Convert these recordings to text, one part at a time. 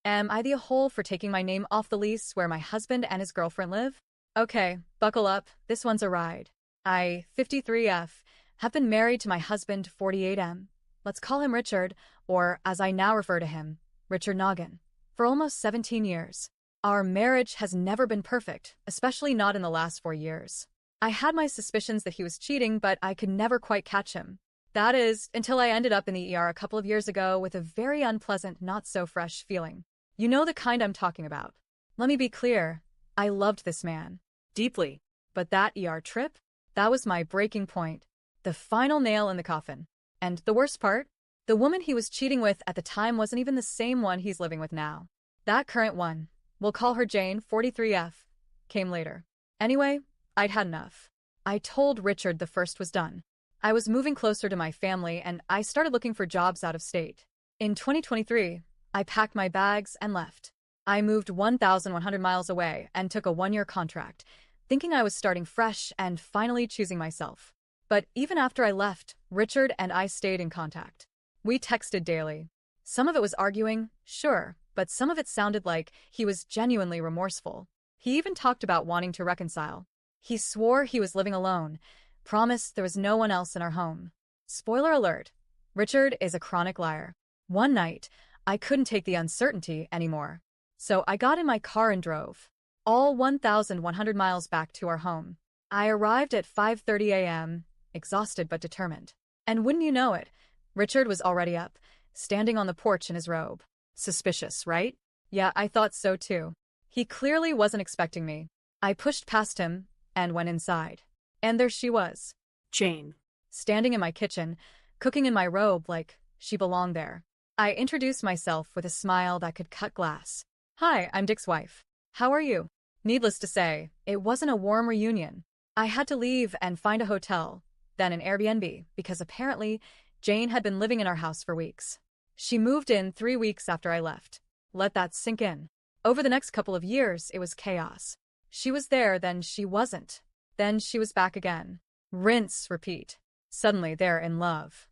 Am I the a-hole for taking my name off the lease where my husband and his girlfriend live? Okay, buckle up, this one's a ride. I, 53F, have been married to my husband, 48M. Let's call him Richard, or as I now refer to him, Richard Noggin, for almost 17 years. Our marriage has never been perfect, especially not in the last 4 years. I had my suspicions that he was cheating, but I could never quite catch him. That is, until I ended up in the ER a couple of years ago with a very unpleasant, not-so-fresh feeling. You know the kind I'm talking about. Let me be clear, I loved this man. Deeply. But that ER trip? That was my breaking point. The final nail in the coffin. And the worst part? The woman he was cheating with at the time wasn't even the same one he's living with now. That current one, we'll call her Jane, 43F, came later. Anyway, I'd had enough. I told Richard the first was done. I was moving closer to my family and I started looking for jobs out of state. In 2023, I packed my bags and left. I moved 1,100 miles away and took a 1-year contract, thinking I was starting fresh and finally choosing myself. But even after I left, Richard and I stayed in contact. We texted daily. Some of it was arguing, sure, but some of it sounded like he was genuinely remorseful. He even talked about wanting to reconcile. He swore he was living alone, promised there was no one else in our home. Spoiler alert, Richard is a chronic liar. One night, I couldn't take the uncertainty anymore. So I got in my car and drove. All 1,100 miles back to our home. I arrived at 5:30 a.m., exhausted but determined. And wouldn't you know it, Richard was already up, standing on the porch in his robe. Suspicious, right? Yeah, I thought so too. He clearly wasn't expecting me. I pushed past him and went inside. And there she was. Jane. Standing in my kitchen, cooking in my robe like she belonged there. I introduced myself with a smile that could cut glass. Hi, I'm Dick's wife. How are you? Needless to say, it wasn't a warm reunion. I had to leave and find a hotel, then an Airbnb, because apparently Jane had been living in our house for weeks. She moved in 3 weeks after I left. Let that sink in. Over the next couple of years, it was chaos. She was there, then she wasn't. Then she was back again. Rinse, repeat. Suddenly they're in love.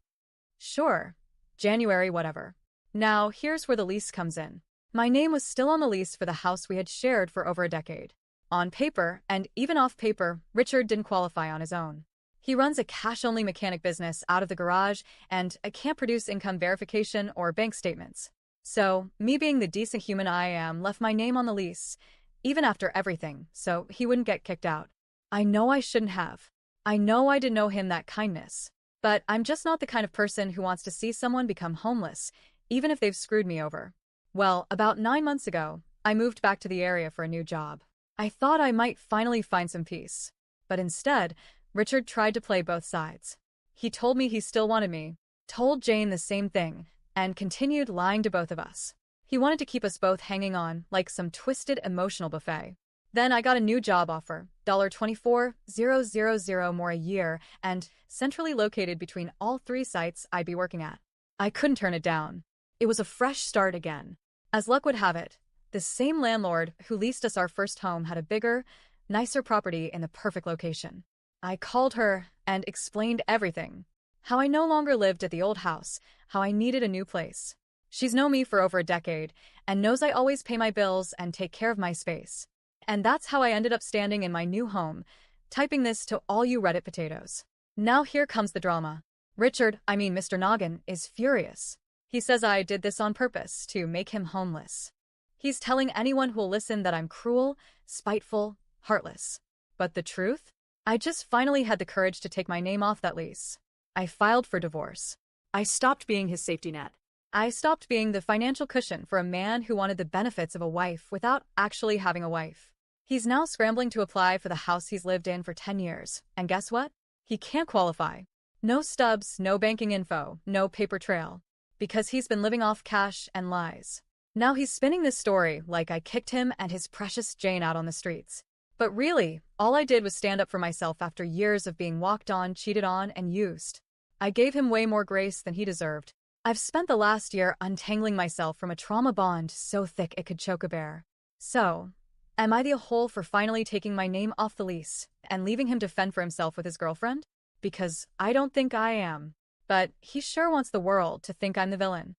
Sure. January whatever. Now, here's where the lease comes in. My name was still on the lease for the house we had shared for over a decade. On paper, and even off paper, Richard didn't qualify on his own. He runs a cash-only mechanic business out of the garage, and I can't produce income verification or bank statements. So, me being the decent human I am, left my name on the lease, even after everything, so he wouldn't get kicked out. I know I shouldn't have. I know I didn't owe him that kindness. But I'm just not the kind of person who wants to see someone become homeless, even if they've screwed me over. Well, about 9 months ago, I moved back to the area for a new job. I thought I might finally find some peace. But instead, Richard tried to play both sides. He told me he still wanted me, told Jane the same thing, and continued lying to both of us. He wanted to keep us both hanging on like some twisted emotional buffet. Then I got a new job offer, $24,000 more a year, and centrally located between all 3 sites I'd be working at. I couldn't turn it down. It was a fresh start again. As luck would have it, the same landlord who leased us our first home had a bigger, nicer property in the perfect location. I called her and explained everything. How I no longer lived at the old house, how I needed a new place. She's known me for over a decade and knows I always pay my bills and take care of my space. And that's how I ended up standing in my new home, typing this to all you Reddit potatoes. Now here comes the drama. Mr. Noggin, is furious. He says I did this on purpose to make him homeless. He's telling anyone who'll listen that I'm cruel, spiteful, heartless. But the truth? I just finally had the courage to take my name off that lease. I filed for divorce. I stopped being his safety net. I stopped being the financial cushion for a man who wanted the benefits of a wife without actually having a wife. He's now scrambling to apply for the house he's lived in for 10 years. And guess what? He can't qualify. No stubs, no banking info, no paper trail. Because he's been living off cash and lies. Now he's spinning this story like I kicked him and his precious Jane out on the streets. But really, all I did was stand up for myself after years of being walked on, cheated on, and used. I gave him way more grace than he deserved. I've spent the last year untangling myself from a trauma bond so thick it could choke a bear. So, am I the a-hole for finally taking my name off the lease and leaving him to fend for himself with his girlfriend? Because I don't think I am. But he sure wants the world to think I'm the villain.